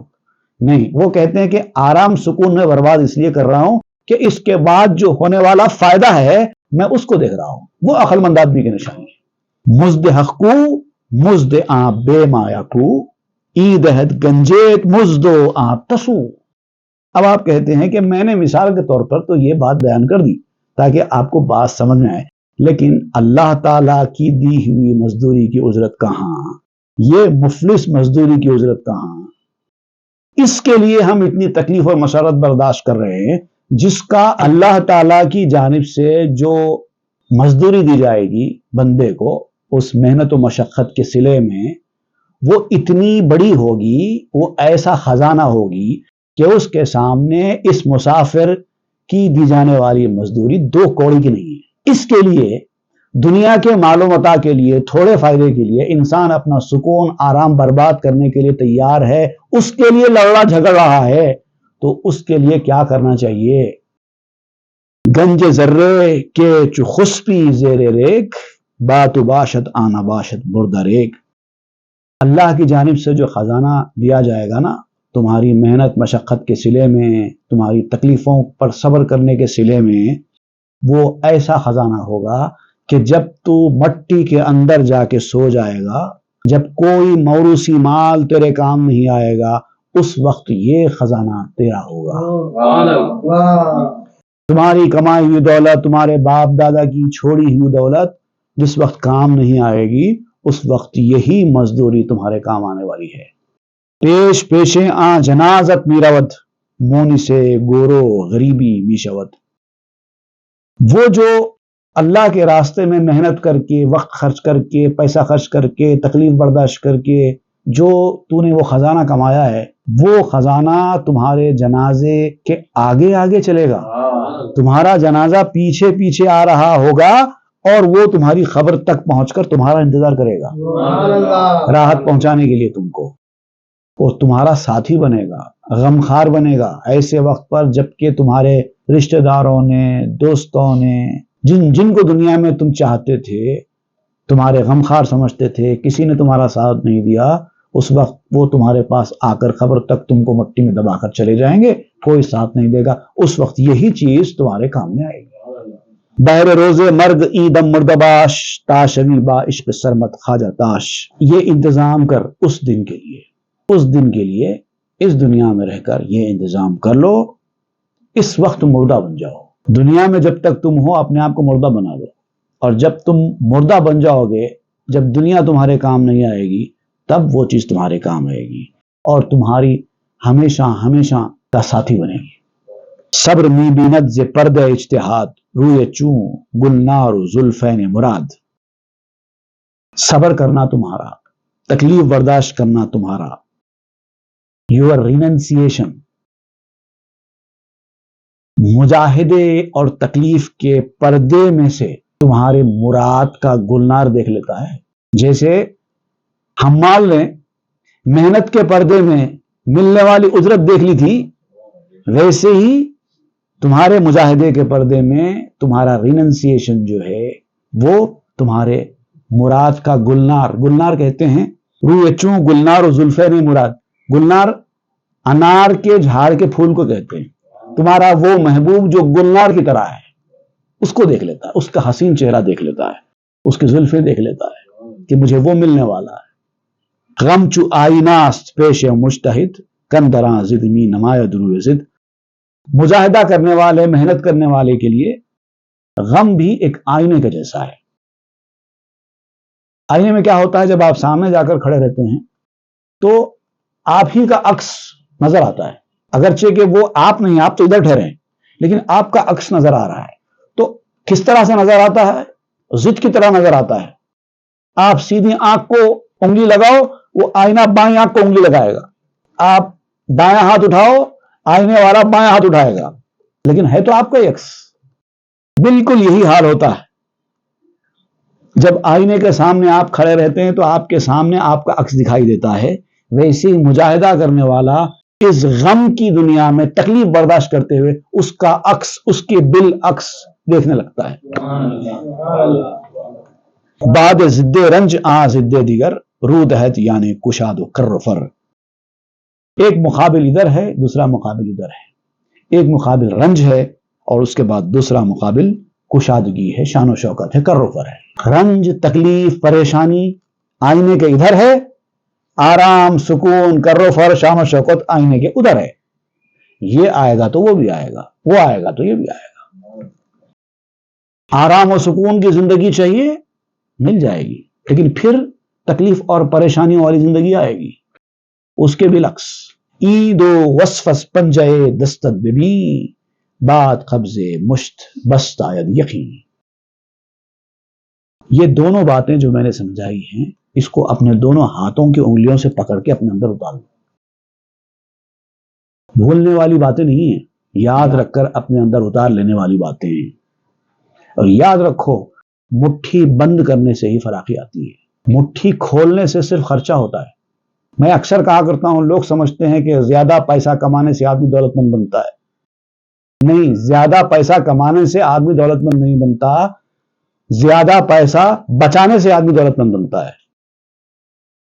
نہیں، وہ کہتے ہیں کہ آرام سکون میں برباد اس لیے کر رہا ہوں کہ اس کے بعد جو ہونے والا فائدہ ہے میں اس کو دیکھ رہا ہوں۔ وہ عقل مند آدمی کی نشانی ہے۔ مزد حق کو مزد آ بے مایا کو ایدہد گنجیت مزدو آ تسو۔ اب آپ کہتے ہیں کہ میں نے مثال کے طور پر تو یہ بات بیان کر دی تاکہ آپ کو بات سمجھ میں آئے، لیکن اللہ تعالیٰ کی دی ہوئی مزدوری کی اجرت کہاں؟ یہ مفلس مزدوری کی اجرت کہاں؟ اس کے لیے ہم اتنی تکلیف اور مشقت برداشت کر رہے ہیں، جس کا اللہ تعالیٰ کی جانب سے جو مزدوری دی جائے گی بندے کو اس محنت و مشقت کے صلے میں، وہ اتنی بڑی ہوگی، وہ ایسا خزانہ ہوگی کہ اس کے سامنے اس مسافر کی دی جانے والی مزدوری 2 کوڑی کی نہیں ہے۔ اس کے لیے دنیا کے مال و متاع کے لیے، تھوڑے فائدے کے لیے انسان اپنا سکون آرام برباد کرنے کے لیے تیار ہے، اس کے لیے لڑا جھگڑ رہا ہے، تو اس کے لیے کیا کرنا چاہیے؟ گنج ذرے کے چو خسپی زیر ریک بات باشد آنا باشد بردہ ریک۔ اللہ کی جانب سے جو خزانہ دیا جائے گا نا تمہاری محنت مشقت کے صلے میں، تمہاری تکلیفوں پر صبر کرنے کے صلے میں، وہ ایسا خزانہ ہوگا کہ جب تو مٹی کے اندر جا کے سو جائے گا، جب کوئی موروثی مال تیرے کام نہیں آئے گا، اس وقت یہ خزانہ تیرا ہوگا۔ تمہاری کمائی ہوئی دولت، تمہارے باپ دادا کی چھوڑی ہوئی دولت جس وقت کام نہیں آئے گی، اس وقت یہی مزدوری تمہارے کام آنے والی ہے۔ پیش پیشیں آ جنازت میراوت مونی سے گورو غریبی میشوت۔ وہ جو اللہ کے راستے میں محنت کر کے، وقت خرچ کر کے، پیسہ خرچ کر کے، تکلیف برداشت کر کے جو تو نے وہ خزانہ کمایا ہے، وہ خزانہ تمہارے جنازے کے آگے آگے چلے گا، تمہارا جنازہ پیچھے پیچھے آ رہا ہوگا اور وہ تمہاری خبر تک پہنچ کر تمہارا انتظار کرے گا، راحت پہنچانے کے لیے تم کو، اور تمہارا ساتھی بنے گا، غمخوار بنے گا ایسے وقت پر جبکہ تمہارے رشتہ داروں نے، دوستوں نے، جن کو دنیا میں تم چاہتے تھے، تمہارے غمخوار سمجھتے تھے، کسی نے تمہارا ساتھ نہیں دیا، اس وقت وہ تمہارے پاس آ کر خبر تک تم کو مٹی میں دبا کر چلے جائیں گے، کوئی ساتھ نہیں دے گا، اس وقت یہی چیز تمہارے کام میں آئے گی۔ بہر روزے مرگ ایدم مردباش تاشوی با عشق سرمت خواجہ تاش۔ یہ انتظام کر اس دن کے لیے، اس دن کے لیے اس دنیا میں رہ کر یہ انتظام کر لو، اس وقت مردہ بن جاؤ۔ دنیا میں جب تک تم ہو اپنے آپ کو مردہ بنا دو، اور جب تم مردہ بن جاؤ گے، جب دنیا تمہارے کام نہیں آئے گی، تب وہ چیز تمہارے کام آئے گی اور تمہاری ہمیشہ ہمیشہ کا ساتھی بنے گی۔ صبر می بیند ز پردہ اجتہاد روئے چوں گلنار زلفین مراد۔ صبر کرنا تمہارا، تکلیف برداشت کرنا تمہارا، یور ریننسیشن، مجاہدے اور تکلیف کے پردے میں سے تمہارے مراد کا گلنار دیکھ لیتا ہے۔ جیسے حمال نے محنت کے پردے میں ملنے والی اجرت دیکھ لی تھی، ویسے ہی تمہارے مجاہدے کے پردے میں تمہارا ریننسیشن جو ہے وہ تمہارے مراد کا گلنار، گلنار کہتے ہیں روئے چوں گلنار و زلفین مراد، گلنار انار کے جھاڑ کے پھول کو کہتے ہیں، تمہارا وہ محبوب جو گلنار کی طرح ہے اس کو دیکھ لیتا ہے، اس کا حسین چہرہ دیکھ لیتا ہے، اس کی زلفیں دیکھ لیتا ہے کہ مجھے وہ ملنے والا ہے۔ غم چو آئیناست پیش مجتہد کندراں زد می نمایہ دروی زد۔ مجاہدہ کرنے والے، محنت کرنے والے کے لیے غم بھی ایک آئینے کے جیسا ہے. آئینے میں کیا ہوتا ہے، جب آپ سامنے جا کر کھڑے رہتے ہیں تو آپ ہی کا عکس نظر آتا ہے، اگرچہ کہ وہ آپ نہیں، آپ تو ادھر ٹھہرے ہیں، لیکن آپ کا عکس نظر آ رہا ہے. تو کس طرح سے نظر آتا ہے؟ ضد کی طرح نظر آتا ہے. آپ سیدھی آنکھ کو انگلی لگاؤ، وہ آئینہ بائیں آنکھ کو انگلی لگائے گا. آپ دایاں ہاتھ اٹھاؤ، آئینے والا بائیں ہاتھ اٹھائے گا، لیکن ہے تو آپ کا ہی عکس. بالکل یہی حال ہوتا ہے جب آئینے کے سامنے آپ کھڑے رہتے ہیں تو آپ کے سامنے آپ کا عکس دکھائی دیتا ہے. ویسے ہی مجاہدہ کرنے والا اس غم کی دنیا میں تکلیف برداشت کرتے ہوئے اس کا عکس، اس کے بالعکس دیکھنے لگتا ہے. بعد ضد رنج آ ضد دیگر، رود ہے یعنی کشاد و کر و فر. ایک مقابل ادھر ہے، دوسرا مقابل ادھر ہے. ایک مقابل رنج ہے اور اس کے بعد دوسرا مقابل کشادگی ہے، شان و شوکت ہے، کر و فر ہے. رنج، تکلیف، پریشانی آئینے کے ادھر ہے، آرام، سکون، کر و فر، شان و شوکت آئینے کے ادھر ہے. یہ آئے گا تو وہ بھی آئے گا، وہ آئے گا تو یہ بھی آئے گا. آرام و سکون کی زندگی چاہیے، مل جائے گی، لیکن پھر تکلیف اور پریشانیوں والی زندگی آئے گی. اس کے بالعکس عید و وصفس پنجے دستت ببی، بات قبض مشت بست آید یقین. یہ دونوں باتیں جو میں نے سمجھائی ہیں، اس کو اپنے دونوں ہاتھوں کی انگلیوں سے پکڑ کے اپنے اندر اتار لو. بھولنے والی باتیں نہیں ہیں، یاد رکھ کر اپنے اندر اتار لینے والی باتیں ہیں. اور یاد رکھو، مٹھی بند کرنے سے ہی فراخی آتی ہے، مٹھی کھولنے سے صرف خرچہ ہوتا ہے. میں اکثر کہا کرتا ہوں، لوگ سمجھتے ہیں کہ زیادہ پیسہ کمانے سے آدمی دولت مند بنتا ہے. نہیں، زیادہ پیسہ کمانے سے آدمی دولت مند نہیں بنتا، زیادہ پیسہ بچانے سے آدمی دولت مند بنتا ہے.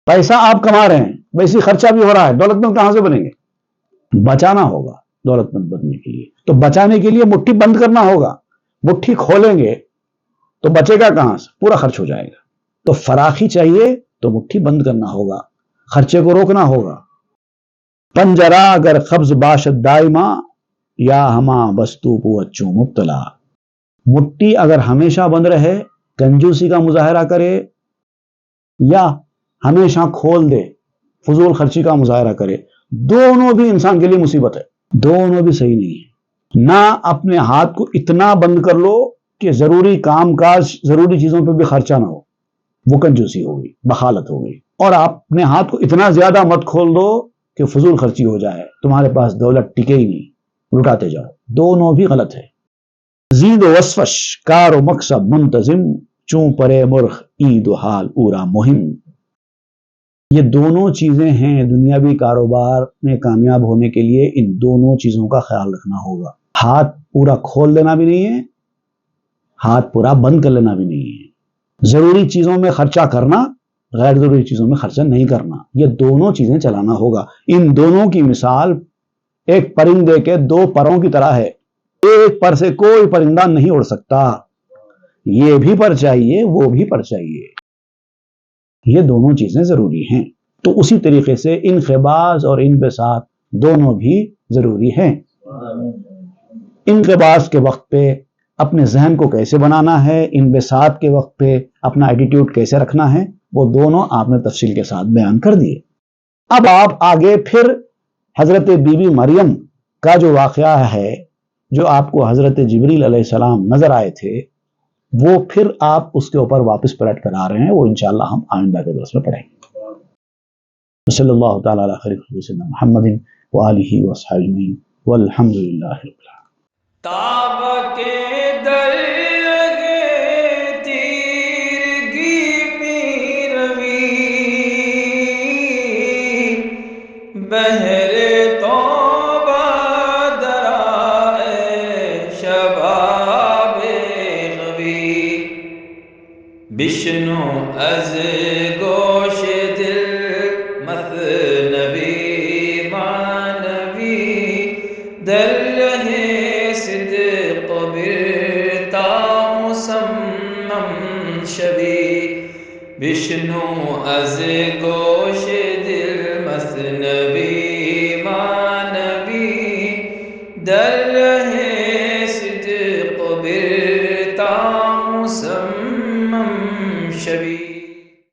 پیسہ آپ کما رہے ہیں، ویسے خرچہ بھی ہو رہا ہے، دولت مند کہاں سے بنیں گے؟ بچانا ہوگا دولت مند بننے کے لیے. تو بچانے کے لیے مٹھی بند کرنا ہوگا. مٹھی کھولیں گے تو بچے گا کہاں سے؟ پورا خرچ ہو جائے گا. تو فراخی چاہیے تو مٹھی بند کرنا ہوگا، خرچے کو روکنا ہوگا. پنجرا اگر قبض باشد دائما، یا ہما بستو پوچوں مبتلا. مٹھی اگر ہمیشہ بند رہے، کنجوسی کا مظاہرہ کرے، یا ہمیشہ کھول دے، فضول خرچی کا مظاہرہ کرے، دونوں بھی انسان کے لیے مصیبت ہے، دونوں بھی صحیح نہیں ہے. نہ اپنے ہاتھ کو اتنا بند کر لو کہ ضروری کام کاج، ضروری چیزوں پہ بھی خرچہ نہ ہو، وہ کنجوسی ہوگی، بخالت ہوگی. اور آپ اپنے ہاتھ کو اتنا زیادہ مت کھول دو کہ فضول خرچی ہو جائے، تمہارے پاس دولت ٹکے ہی نہیں، لٹاتے جاؤ. دونوں بھی غلط ہے. زید و وصفش کار و مقصد منتظم، چون پرے مرخ عید و حال اورا مہم. یہ دونوں چیزیں ہیں دنیاوی کاروبار میں کامیاب ہونے کے لیے. ان دونوں چیزوں کا خیال رکھنا ہوگا. ہاتھ پورا کھول دینا بھی نہیں ہے، ہاتھ پورا بند کر لینا بھی نہیں ہے. ضروری چیزوں میں خرچہ کرنا، غیر ضروری چیزوں میں خرچہ نہیں کرنا، یہ دونوں چیزیں چلانا ہوگا. ان دونوں کی مثال ایک پرندے کے دو پروں کی طرح ہے. ایک پر سے کوئی پرندہ نہیں اڑ سکتا، یہ بھی پر چاہیے، وہ بھی پر چاہیے. یہ دونوں چیزیں ضروری ہیں. تو اسی طریقے سے انقباض اور انبساط دونوں بھی ضروری ہیں. انقباض کے وقت پہ اپنے ذہن کو کیسے بنانا ہے، انبساط کے وقت پہ اپنا ایٹیٹیوڈ کیسے رکھنا ہے، وہ دونوں آپ نے تفصیل کے ساتھ بیان کر دیے. اب آپ آگے پھر حضرت بی بی مریم کا جو واقعہ ہے، جو آپ کو حضرت جبریل علیہ السلام نظر آئے تھے، وہ پھر آپ اس کے اوپر واپس پلٹ کر آ رہے ہیں. وہ انشاءاللہ ہم آئندہ کے درس میں پڑھیں گے. صلی اللہ تعالی علی خیر خلق سیدنا محمد وآلہ وصحبہ اجمعین والحمد للہ رب العالمین. تاب کے در لگے تیرگی میں روی، بہر توبہ درائے شباب غوی. بشنو از گوش دل مثنوی معنوی، در لہے صدق برتا مسمم شوی. بشنو از گوش دل مثنوی معنوی، در